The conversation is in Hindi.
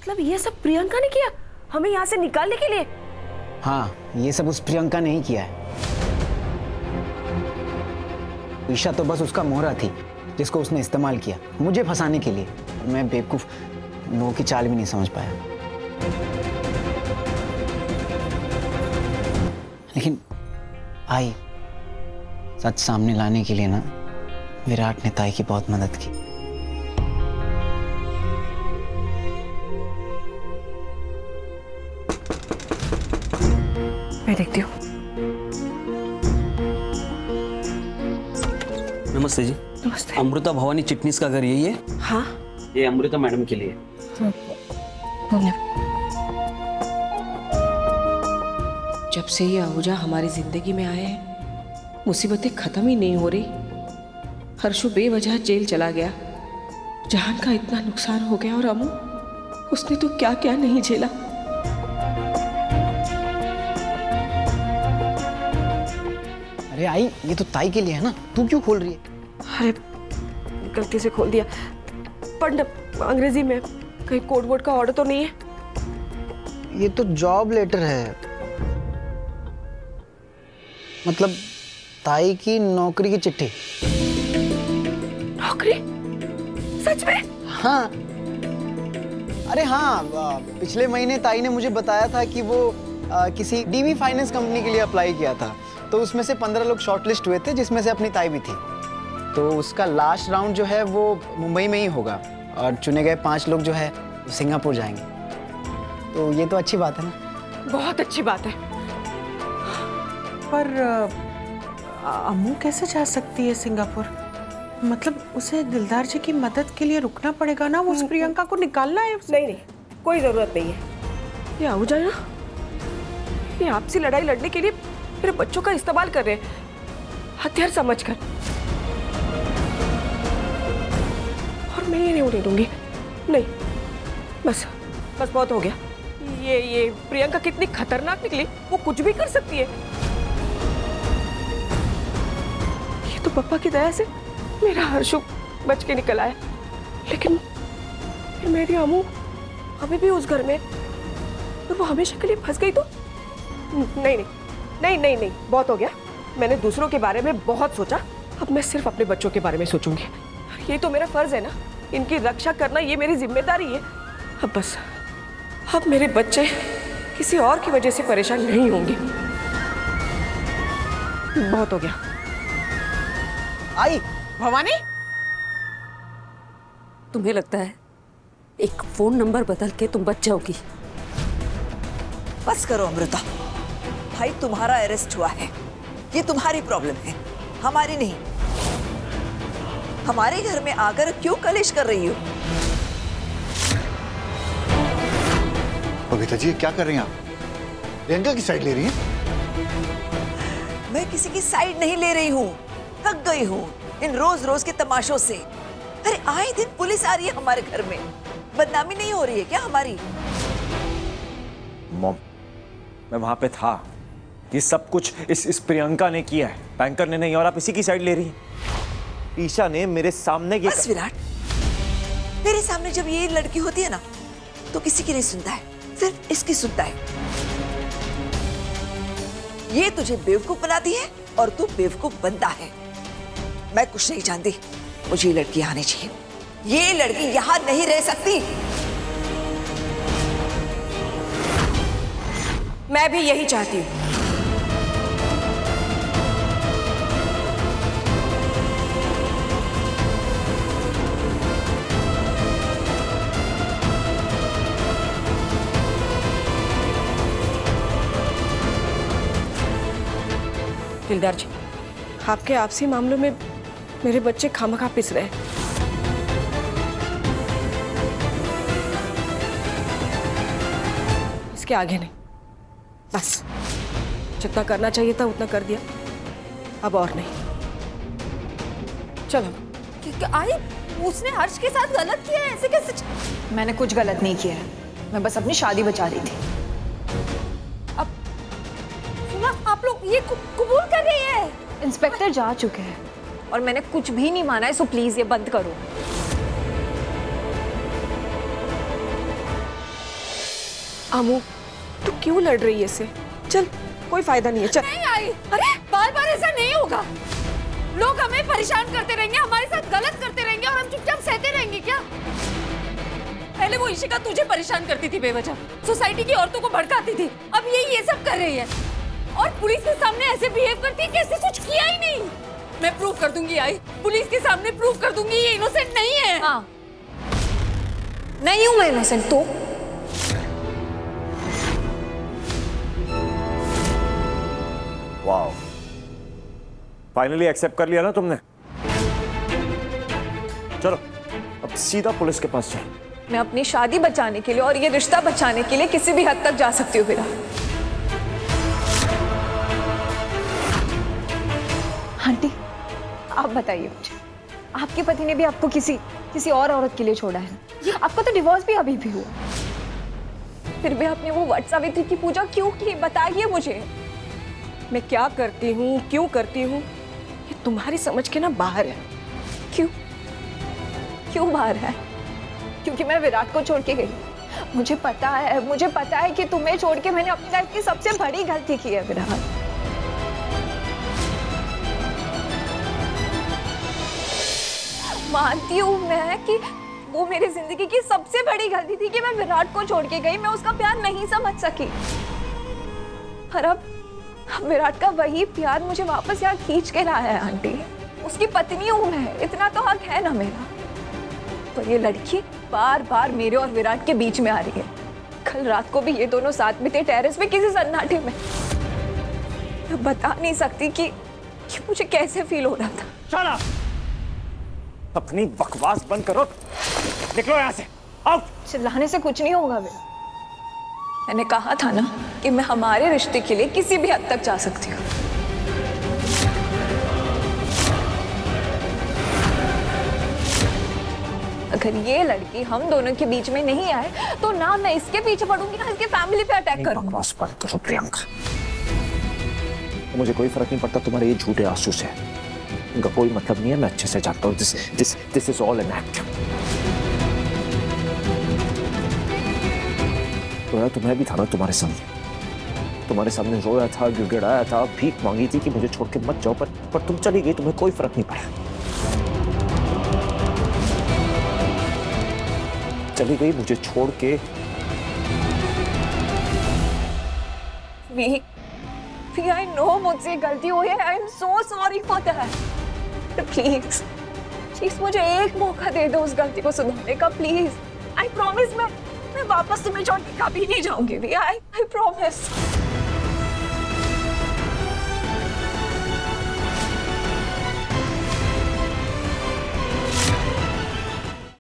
मतलब ये सब प्रियंका ने किया हमें यहाँ से निकालने के लिए? हाँ, ये सब उस प्रियंका ने ही किया है। ईशा तो बस उसका मोहरा थी जिसको उसने इस्तेमाल किया मुझे फंसाने के लिए। मैं बेवकूफ लोगों की चाल भी नहीं समझ पाया। लेकिन आई सच सामने लाने के लिए ना विराट ने ताई की बहुत मदद की। मैं देखती हूँ। नमस्ते जी। नमस्ते। अमृता भवानी चिटनीस का घर यही है? हाँ, ये अमृता मैडम के लिए। जब से ये आहूजा हमारी जिंदगी में आए हैं मुसीबतें खत्म ही नहीं हो रही। हर्षु बेवजह जेल चला गया, जहान का इतना नुकसान हो गया और अमू उसने तो क्या क्या नहीं झेला। अरे आई, ये तो ताई के लिए है ना, तू क्यों खोल रही है? अरे गलती से खोल दिया। पर अंग्रेजी में कहीं कोड वर्ड का ऑर्डर तो नहीं है? ये तो जॉब लेटर है, मतलब ताई की नौकरी की चिट्ठी। नौकरी? सच में? हाँ, अरे हाँ, पिछले महीने ताई ने मुझे बताया था कि वो किसी डीवी फाइनेंस कंपनी के लिए अप्लाई किया था, तो उसमें से 15 लोग शॉर्टलिस्ट हुए थे, जिसमें से अपनी ताई भी थी। तो उसका लास्ट राउंड जो है वो मुंबई में ही होगा और चुने गए 5 लोग जो है सिंगापुर जाएंगे। तो ये तो अच्छी बात है ना? बहुत अच्छी बात है। पर अम्मू कैसे जा सकती है सिंगापुर? मतलब उसे दिलदार जी की मदद के लिए रुकना पड़ेगा ना, उस प्रियंका को निकालना है। नहीं नहीं, कोई जरूरत नहीं है। ये आहूजा ना, ये आपसी लड़ाई लड़ने के लिए मेरे बच्चों का इस्तेमाल कर रहे हैं, हथियार समझकर। और मैं ये नहीं होने दूंगी। नहीं, बस बस बहुत हो गया। ये प्रियंका कितनी खतरनाक निकली, वो कुछ भी कर सकती है। ये तो पापा की दया से मेरा हर्षु बच के निकल आया, लेकिन मेरी अम्मू अभी भी उस घर में, और वो हमेशा के लिए फंस गई तो? नहीं नहीं नहीं नहीं नहीं, बहुत हो गया। मैंने दूसरों के बारे में बहुत सोचा, अब मैं सिर्फ अपने बच्चों के बारे में सोचूंगी। ये तो मेरा फर्ज है ना, इनकी रक्षा करना ये मेरी जिम्मेदारी है। अब बस, अब मेरे बच्चे किसी और की वजह से परेशान नहीं होंगे। बहुत हो गया। आई, भवानी, तुम्हें लगता है एक फोन नंबर बदल के तुम बच जाओगी? बस करो अमृता, भाई तुम्हारा अरेस्ट हुआ है, ये तुम्हारी प्रॉब्लम है, हमारी नहीं। हमारे घर में आकर क्यों कलेश कर रही हो? बबीता जी क्या कर रही हैं आप? प्रियंका की साइड ले रही हैं? मैं किसी की साइड नहीं ले रही हूँ, थक गई हूँ इन रोज रोज के तमाशों से। अरे आए दिन पुलिस आ रही है हमारे घर में, बदनामी नहीं हो रही है क्या हमारी? मॉम, मैं वहां पे था, ये सब कुछ इस प्रियंका ने किया है, बैंकर ने नहीं, और आप इसी की साइड ले रही हैं। ईशा ने मेरे सामने ये बस विराट, तेरे सामने जब ये लड़की होती है ना तो किसी की नहीं सुनता है, सिर्फ इसकी सुनता है। ये तुझे बेवकूफ बनाती है और तू बेवकूफ बनता है। मैं कुछ नहीं जानती, मुझे ये लड़की आनी चाहिए। ये लड़की यहां नहीं रह सकती। मैं भी यही चाहती हूँ। दिलदार जी, आपके आपसी मामलों में मेरे बच्चे खामखा पिस रहे हैं। इसके आगे नहीं, बस जितना करना चाहिए था उतना कर दिया, अब और नहीं। चलो। आई, उसने हर्ष के साथ गलत किया है, ऐसे कैसे? मैंने कुछ गलत नहीं किया है, मैं बस अपनी शादी बचा रही थी। अब सुना, आप लोग ये कबूल कर रही है? इंस्पेक्टर जा चुके हैं और मैंने कुछ भी नहीं माना है, सो प्लीज ये बंद करो। आमू तू क्यों लड़ रही है इससे? चल कोई फायदा नहीं है, चल। नहीं आई। अरे बार बार ऐसा नहीं होगा। लोग हमें परेशान करते रहेंगे, हमारे साथ गलत करते रहेंगे और हम चुपचाप सहते रहेंगे क्या? पहले वो इशिका तुझे परेशान करती थी बेवजह, सोसाइटी की औरतों को भड़काती थी, अब ये सब कर रही है और पुलिस के सामने ऐसे बिहेव करती है कि ऐसे कुछ किया ही नहीं। मैं प्रूव कर दूंगी आई, पुलिस के सामने प्रूव कर दूंगी ये इनोसेंट नहीं है। हाँ नहीं हूं मैं इनोसेंट। तो वाओ, फाइनली एक्सेप्ट कर लिया ना तुमने। चलो अब सीधा पुलिस के पास चलो। मैं अपनी शादी बचाने के लिए और ये रिश्ता बचाने के लिए किसी भी हद तक जा सकती हूँ विराट। आंटी आप बताइए मुझे, आपके पति ने भी आपको किसी और औरत के लिए छोड़ा है? आपका तो डिवोर्स भी अभी भी हुआ, फिर भी आपने वो वट सावित्री की पूजा क्यों की? बताइए मुझे। मैं क्या करती हूँ, क्यों करती हूँ, ये तुम्हारी समझ के ना बाहर है। क्यों बाहर है? क्योंकि मैं विराट को छोड़ के गई। मुझे पता है कि तुम्हें छोड़ के मैंने अपनी लाइफ की सबसे बड़ी गलती की है विराट। मानती हूँ मैं कि वो मेरी जिंदगी की सबसे बड़ी गलती थी कि मैं विराट को छोड़ के गई, मैं उसका प्यार नहीं समझ सकी। पर अब विराट का वही प्यार मुझे वापस यहाँ खींच के लाया है आंटी। उसकी पत्नी हूँ मैं, इतना तो हक है ना मेरा। पर ये लड़की बार बार मेरे और विराट के बीच में आ रही है। कल रात को भी ये दोनों साथ में थे टेरेस पे किसी सन्नाटे में। मैं बता नहीं सकती कि मुझे कैसे फील हो रहा था। चला, अपनी बकवास बंद करो, निकलो यहाँ से, आउट। चिल्लाने से कुछ नहीं होगा विराट। मैंने कहा था ना कि मैं हमारे रिश्ते के लिए किसी भी हद तक जा सकती हूँ। अगर ये लड़की हम दोनों के बीच में नहीं आए तो ना मैं इसके पीछे पड़ूंगी ना इसके फैमिली पे अटैक करूंगी। बकवास बंद करो प्रियंका, मुझे कोई फर्क नहीं पड़ता तुम्हारे ये झूठे आंसू से, उनका कोई मतलब नहीं है, मैं अच्छे से जानता हूँ। This is all an act. रोया तुम्हें भी था ना तुम्हारे सामने रोया था, गिड़गिड़ाया था, भीख मांगी थी कि मुझे छोड़ के मत जाओ, पर तुम चली गई, तुम्हें कोई फर्क नहीं पड़ा। चली गई मुझे छोड़ के। I know मुझसे गलती हुई है। I am so sorry for that. Please मुझे एक मौका दे दो उस गलती को सुधारने का, प्लीज। I promise मैं वापस तुम्हें छोड़ के कभी नहीं जाऊंगी भी। I promise.